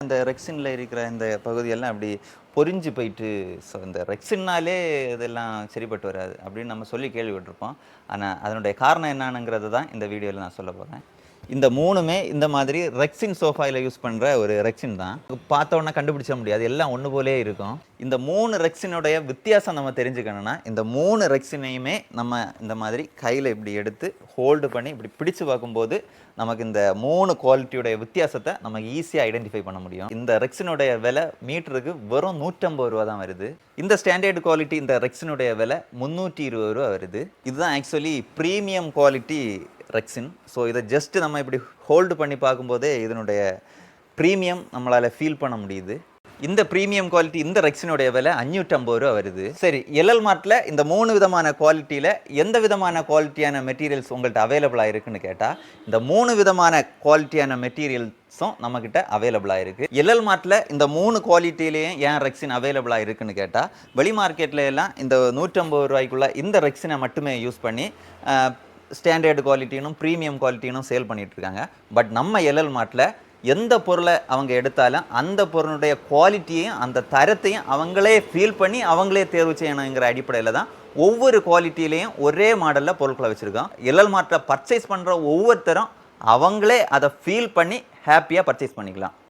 அந்த ரெக்சின்ல இருக்கிற இந்த பகுதியெல்லாம் அப்படி பொரிஞ்சு போயிட்டு, ஸோ இந்த ரெக்சின்னாலே இதெல்லாம் சரிப்பட்டு வராது அப்படின்னு நம்ம சொல்லி கேள்விப்பட்டிருப்போம். ஆனா, அதனுடைய காரணம் என்னானுங்கிறது தான் இந்த வீடியோல நான் சொல்லப் போறேன். இந்த 3மே இந்த மாதிரி ரெக்சின் சோஃபாயில யூஸ் பண்ற ஒரு ரெக்சின் தான். பார்த்த உடனே கண்டுபிடிச்ச முடியாது. எல்லாம் ஒண்ணு போலயே இருக்கும். இந்த 3 ரெக்சினுடைய வித்தியாசம் நம்ம தெரிஞ்சுக்கணும்னா, இந்த 3 ரெக்சினையுமே நம்ம இந்த மாதிரி கையில இப்படி எடுத்து ஹோல்டு பண்ணி இப்படி பிடிச்சு பார்க்கும்போது, நமக்கு இந்த 3 குவாலிட்டியோட வித்தியாசத்தை நம்ம ஈஸியா ஐடென்டிஃபை பண்ண முடியும். இந்த ரெக்சினுடைய விலை மீட்டருக்கு வெறும் ரூ. 150 தான் வருது. இந்த ஸ்டாண்டர்ட் குவாலிட்டி இந்த ரெக்சினுடைய விலை ரூ. 320 வருது. இதுதான் actually premium quality Rexine. So இதை ஜஸ்ட் நம்ம இப்படி ஹோல்டு பண்ணி பார்க்கும்போதே இதனுடைய ப்ரீமியம் நம்மளால் ஃபீல் பண்ண முடியுது. இந்த ப்ரீமியம் குவாலிட்டி இந்த ரெக்சினுடைய விலை ரூ. 550 வருது. சரி, எல்எல் மார்ட்டில் இந்த 3 விதமான குவாலிட்டியில் எந்த விதமான குவாலிட்டியான மெட்டீரியல்ஸ் உங்கள்கிட்ட அவைலபிளாக இருக்குன்னு கேட்டால், இந்த 3 விதமான குவாலிட்டியான மெட்டீரியல்ஸும் நம்மக்கிட்ட அவைலபிளாக இருக்குது. எல்எல் மார்ட்டில் இந்த 3 குவாலிட்டியிலையும் ஏன் ரெக்சின் அவைலபிளாக இருக்குன்னு கேட்டால், வெளி மார்க்கெட்டில் எல்லாம் இந்த ரூ. 150 இந்த ரெக்சினை மட்டுமே யூஸ் பண்ணி ஸ்டாண்டர்டு குவாலிட்டினும் ப்ரீமியம் குவாலிட்டினும் சேல் பண்ணிகிட்ருக்காங்க. பட் நம்ம எல்எல் மார்ட்டில் எந்த பொருளை அவங்க எடுத்தாலும் அந்த பொருளுடைய குவாலிட்டியையும் அந்த தரத்தையும் அவங்களே ஃபீல் பண்ணி அவங்களே தேர்வு செய்யணுங்கிற அடிப்படையில் தான் ஒவ்வொரு குவாலிட்டியிலையும் ஒரே மாடலில் பொருட்களை வச்சுருக்கோம். எல்எல் மார்ட்டில் பர்ச்சேஸ் பண்ணுற ஒவ்வொருத்தரும் அவங்களே அதை ஃபீல் பண்ணி ஹாப்பியாக பர்ச்சேஸ் பண்ணிக்கலாம்.